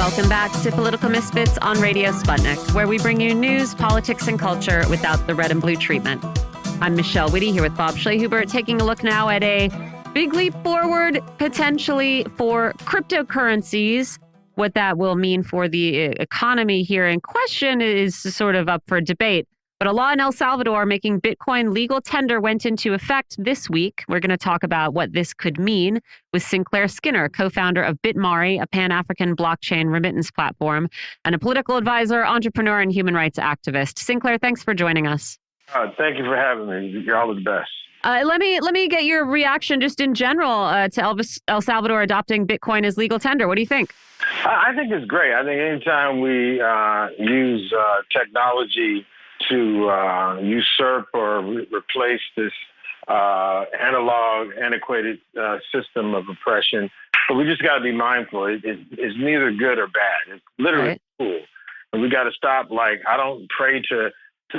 Welcome back to Political Misfits on Radio Sputnik, where we bring you news, politics, and culture without the red and blue treatment. I'm Michelle Whitty here with Bob Schleehubert, taking a look now at a big leap forward, potentially, for cryptocurrencies. What that will mean for the economy here in question is sort of up for debate. But a law in El Salvador making Bitcoin legal tender went into effect this week. We're going to talk about what this could mean with Sinclair Skinner, co-founder of Bitmari, a Pan-African blockchain remittance platform, and a political advisor, entrepreneur, and human rights activist. Sinclair, thanks for joining us. Thank you for having me. You're all the best. Let me get your reaction just in general to El Salvador adopting Bitcoin as legal tender. What do you think? I think it's great. I think anytime we use technology to usurp or replace this analog, antiquated system of oppression, but we just got to be mindful. It's neither good or bad. It's literally cool. And we got to stop. Like, I don't pray to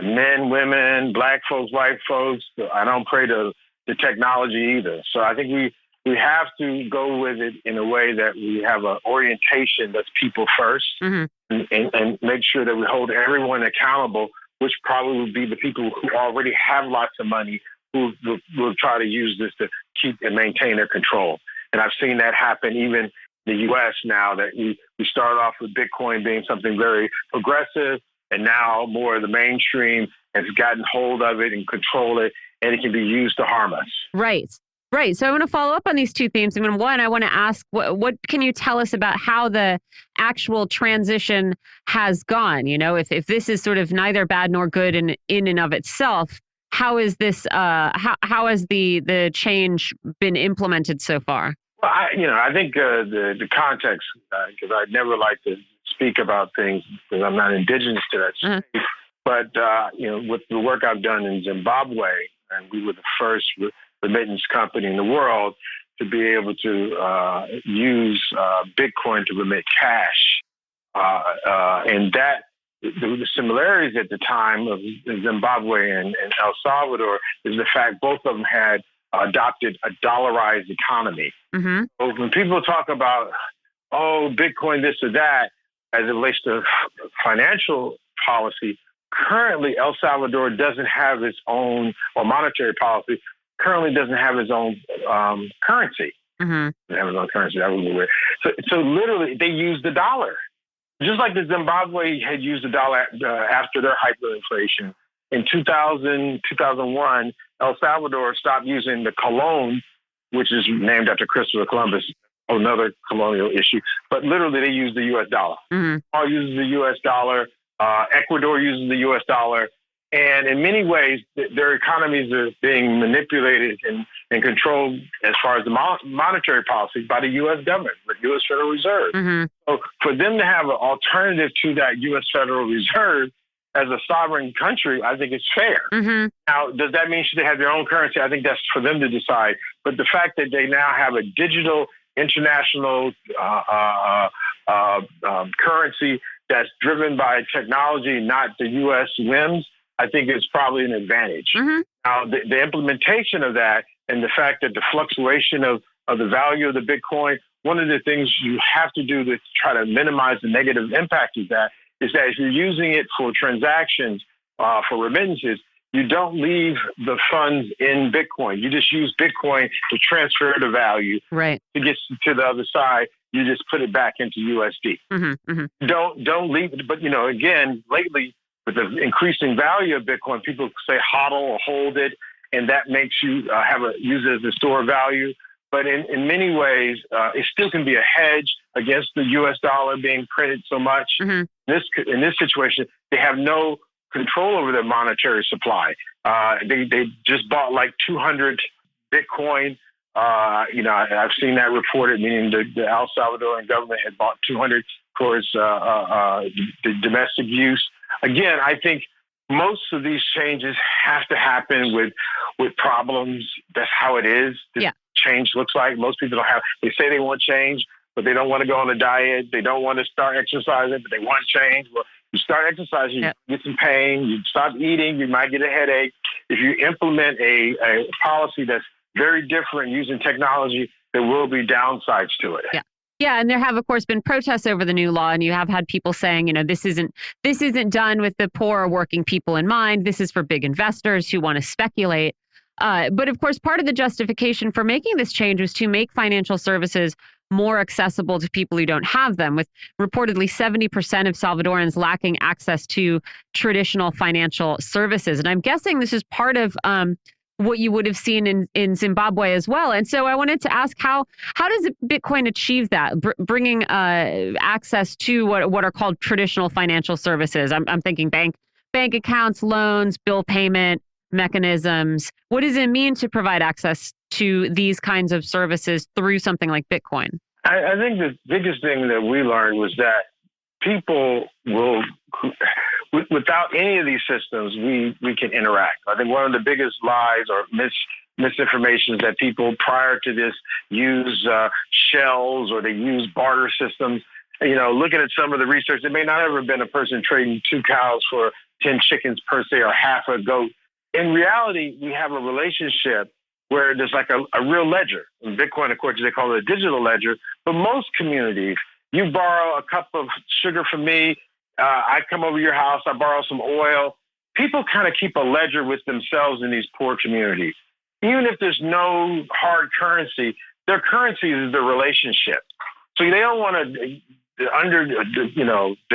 men, women, black folks, white folks. I don't pray to the technology either. So I think we have to go with it in a way that we have an orientation that's people first, and make sure that we hold everyone accountable, which probably would be the people who already have lots of money who will try to use this to keep and maintain their control. And I've seen that happen even in the U.S. now, that we started off with Bitcoin being something very progressive, and now more of the mainstream has gotten hold of it and control it, and it can be used to harm us. Right. So I want to follow up on these two themes. I want to ask, what can you tell us about how the actual transition has gone? You know, if this is sort of neither bad nor good in and of itself, how is this? How has the change been implemented so far? Well, I think the context, because I'd never like to speak about things because I'm not indigenous to that space. But with the work I've done in Zimbabwe, and we were the first remittance company in the world to be able to use Bitcoin to remit cash. And that the similarities at the time of Zimbabwe and El Salvador is the fact both of them had adopted a dollarized economy. So when people talk about, Bitcoin, this or that, as it relates to financial policy, currently El Salvador doesn't have its own, or monetary policy, currently doesn't have its own currency. Doesn't have its own currency. That was weird. So literally, they use the dollar, just like the Zimbabwe had used the dollar after their hyperinflation. In 2001, El Salvador stopped using the colon, which is named after Christopher Columbus, another colonial issue. But literally, they use the U.S. dollar. All uses the U.S. dollar. Ecuador uses the U.S. dollar. And in many ways, their economies are being manipulated and controlled as far as the monetary policy by the U.S. government, the U.S. Federal Reserve. So for them to have an alternative to that U.S. Federal Reserve as a sovereign country, I think it's fair. Now, does that mean should they have their own currency? I think that's for them to decide. But the fact that they now have a digital international currency that's driven by technology, not the U.S. whims, I think it's probably an advantage. Now, the implementation of that and the fact that the fluctuation of the value of the Bitcoin, one of the things you have to do to try to minimize the negative impact of that is that if you're using it for transactions, for remittances, you don't leave the funds in Bitcoin. You just use Bitcoin to transfer the value. Right. To get to the other side, you just put it back into USD. Don't leave it. But, again, lately, with the increasing value of Bitcoin, people say hodl or hold it, and that makes you use it as a store of value. But in many ways, it still can be a hedge against the U.S. dollar being printed so much. In this situation, they have no control over their monetary supply. They just bought like 200 Bitcoin. I've seen that reported, meaning the El Salvadoran government had bought 200 for its the domestic use. Again, I think most of these changes have to happen with problems. That's how it is. Change looks like. Most people they say they want change, but they don't want to go on a diet. They don't want to start exercising, but they want change. Well, you start exercising, you get some pain. You stop eating, you might get a headache. If you implement a policy that's very different using technology, there will be downsides to it. Yeah, and there have, of course, been protests over the new law, and you have had people saying, this isn't done with the poor or working people in mind. This is for big investors who want to speculate. But of course, part of the justification for making this change was to make financial services more accessible to people who don't have them, with reportedly 70% of Salvadorans lacking access to traditional financial services. And I'm guessing this is part of what you would have seen in Zimbabwe as well. And so I wanted to ask, how does Bitcoin achieve that, bringing access to what are called traditional financial services? I'm thinking bank accounts, loans, bill payment mechanisms. What does it mean to provide access to these kinds of services through something like Bitcoin? I think the biggest thing that we learned was that people will, without any of these systems, we can interact. I think one of the biggest lies or misinformation is that people prior to this use shells or they use barter systems. Looking at some of the research, it may not ever have been a person trading 2 cows for 10 chickens per se or half a goat. In reality, we have a relationship where there's like a real ledger. In Bitcoin, of course, they call it a digital ledger. But most communities, you borrow a cup of sugar from me, I come over to your house, I borrow some oil. People kind of keep a ledger with themselves in these poor communities. Even if there's no hard currency, their currency is the relationship. So they don't want to they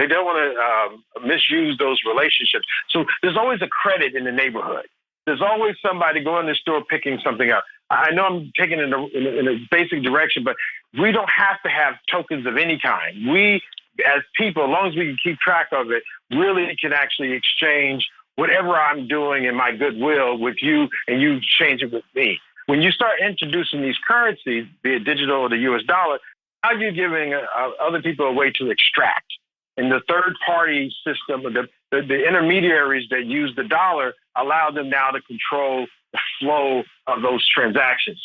don't want to misuse those relationships. So there's always a credit in the neighborhood. There's always somebody going to the store picking something up. I know I'm taking it in a basic direction, but we don't have to have tokens of any kind. We, as people, as long as we can keep track of it, really can actually exchange whatever I'm doing in my goodwill with you, and you exchange it with me. When you start introducing these currencies, be it digital or the US dollar, now you're giving other people a way to extract. And the third-party system, the intermediaries that use the dollar, allow them now to control the flow of those transactions.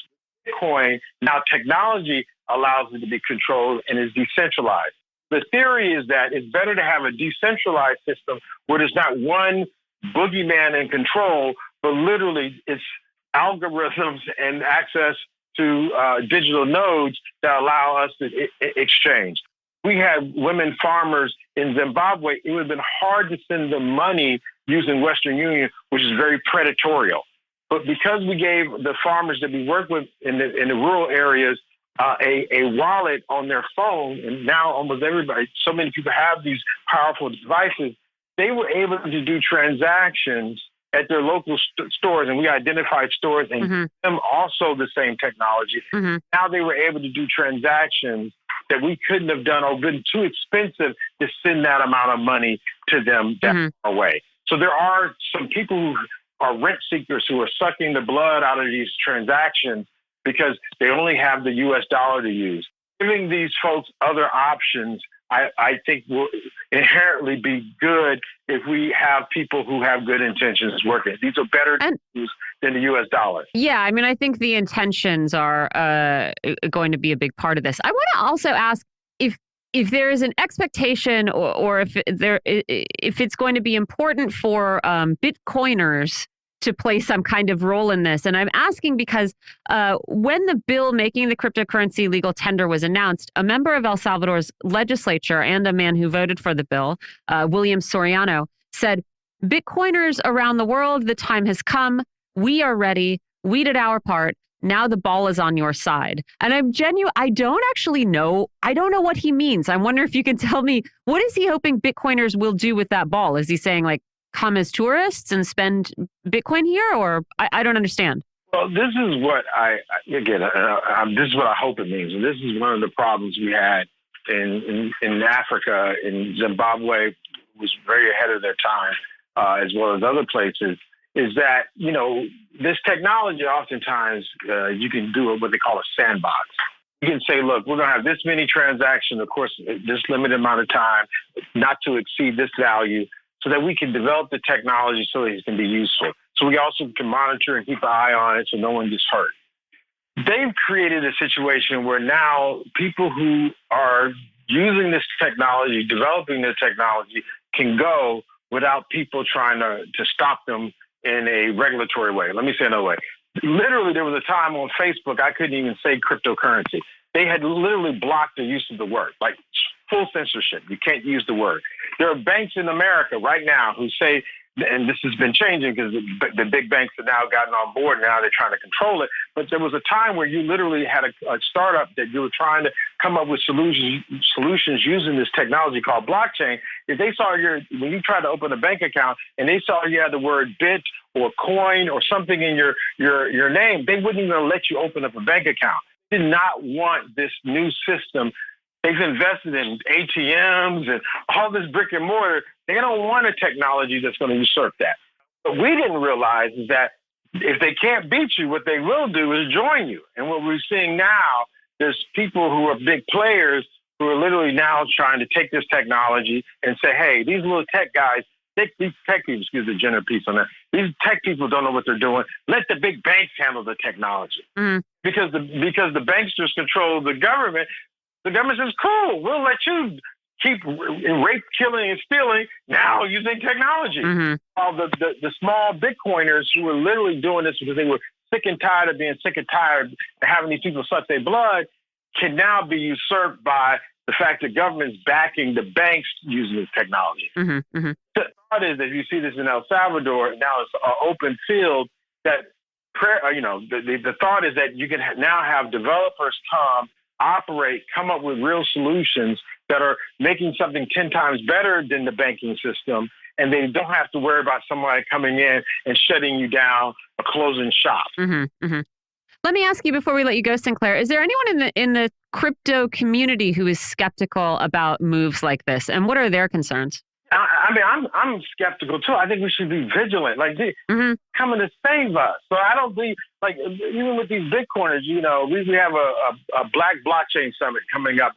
Bitcoin, now technology allows it to be controlled and is decentralized. The theory is that it's better to have a decentralized system where there's not one boogeyman in control, but literally it's algorithms and access to digital nodes that allow us to exchange. We had women farmers in Zimbabwe. It would have been hard to send them money using Western Union, which is very predatory. But because we gave the farmers that we work with in the rural areas a wallet on their phone, and now almost everybody, so many people have these powerful devices, they were able to do transactions at their local stores, and we identified stores and give them also the same technology. Now they were able to do transactions that we couldn't have done or been too expensive to send that amount of money to them that far away. So there are some people who are rent seekers who are sucking the blood out of these transactions because they only have the US dollar to use. Giving these folks other options, I think will inherently be good if we have people who have good intentions working. These are better tools than the US dollar. Yeah, I mean, I think the intentions are going to be a big part of this. I want to also ask if there is an expectation or if it's going to be important for Bitcoiners to play some kind of role in this. And I'm asking because when the bill making the cryptocurrency legal tender was announced, a member of El Salvador's legislature and a man who voted for the bill, William Soriano, said, "Bitcoiners around the world, the time has come. We are ready. We did our part. Now the ball is on your side." And I don't actually know. I don't know what he means. I wonder if you can tell me, what is he hoping Bitcoiners will do with that ball? Is he saying, like, come as tourists and spend Bitcoin here? Or I don't understand. Well, this is what this is what I hope it means. And this is one of the problems we had in Africa, in Zimbabwe, was very ahead of their time, as well as other places, is that, this technology, oftentimes you can do what they call a sandbox. You can say, look, we're going to have this many transactions, of course, this limited amount of time, not to exceed this value, so that we can develop the technology so that it can be useful. So we also can monitor and keep an eye on it so no one gets hurt. They've created a situation where now people who are using this technology, developing the technology, can go without people trying to stop them in a regulatory way. Let me say another way. Literally, there was a time on Facebook I couldn't even say cryptocurrency. they had literally blocked the use of the word, like full censorship. You can't use the word. There are banks in America right now who say, and this has been changing because the big banks have now gotten on board. Now they're trying to control it. But there was a time where you literally had a startup that you were trying to come up with solutions using this technology called blockchain. If they saw when you tried to open a bank account and they saw you had the word bit or coin or something in your name, they wouldn't even let you open up a bank account. They did not want this new system. They've invested in ATMs and all this brick and mortar. They don't want a technology that's going to usurp that. What we didn't realize is that if they can't beat you, what they will do is join you. And what we're seeing now, there's people who are big players who are literally now trying to take this technology and say, hey, these little tech guys, these tech people, excuse the gender piece on that, these tech people don't know what they're doing. Let the big banks handle the technology. Because the banksters control the government. The government says, cool, we'll let you keep rape, killing, and stealing now using technology. All the small Bitcoiners who were literally doing this because they were sick and tired of being sick and tired of having these people suck their blood can now be usurped by the fact that government's backing the banks using this technology. The thought is that you see this in El Salvador, now it's an open field that, the thought is that you can now have developers come up with real solutions that are making something 10 times better than the banking system, and they don't have to worry about somebody coming in and shutting you down or closing shop. Let me ask you before we let you go, Sinclair, is there anyone in the crypto community who is skeptical about moves like this, and what are their concerns? I mean, I'm skeptical too. I think we should be vigilant. Like, coming to save us. So I don't think, like, even with these Bitcoiners, we have a Black Blockchain Summit coming up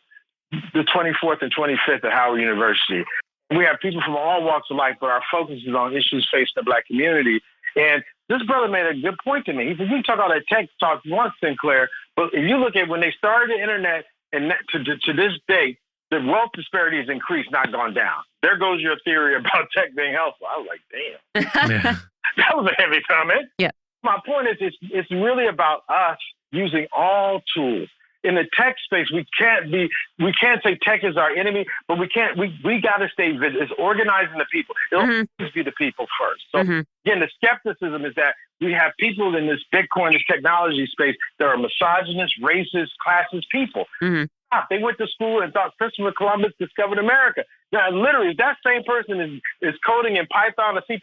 the 24th and 25th at Howard University. We have people from all walks of life, but our focus is on issues facing the Black community. And this brother made a good point to me. He said, you can talk all that tech talk once, Sinclair, but if you look at when they started the internet and to this day, the wealth disparity has increased, not gone down. There goes your theory about tech being helpful. I was like, damn. That was a heavy comment. Yeah. My point is, it's really about us using all tools. In the tech space, we can't say tech is our enemy, but we got to stay vigilant. It's organizing the people. It'll always be the people first. So again, the skepticism is that we have people in this Bitcoin, this technology space that are misogynist, racist, classist people. They went to school and thought Christopher Columbus discovered America. Now, literally, if that same person is coding in Python or C++,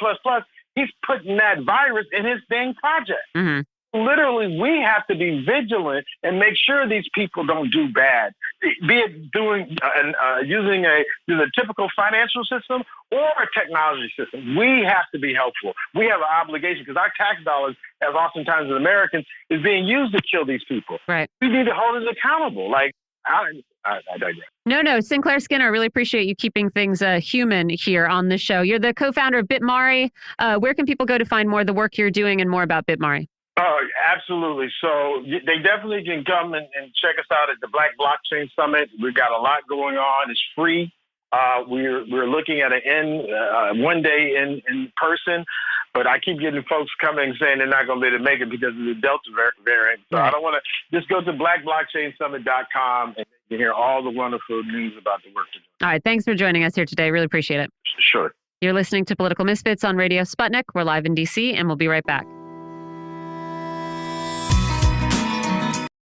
he's putting that virus in his dang project. Literally, we have to be vigilant and make sure these people don't do bad, be it using a typical financial system or a technology system. We have to be helpful. We have an obligation because our tax dollars, as oftentimes as Americans, is being used to kill these people. Right. We need to hold us accountable. Like, I digress. No, Sinclair Skinner, I really appreciate you keeping things human here on the show. You're the co-founder of BitMari. Where can people go to find more of the work you're doing and more about BitMari? Oh, absolutely. So they definitely can come and check us out at the Black Blockchain Summit. We've got a lot going on. It's free. We're looking at one day in person, but I keep getting folks coming saying they're not going to be able to make it because of the Delta variant. So I don't want to just go to blackblockchainsummit.com and you can hear all the wonderful news about the work we're doing. All right. Thanks for joining us here today. Really appreciate it. Sure. You're listening to Political Misfits on Radio Sputnik. We're live in D.C., and we'll be right back.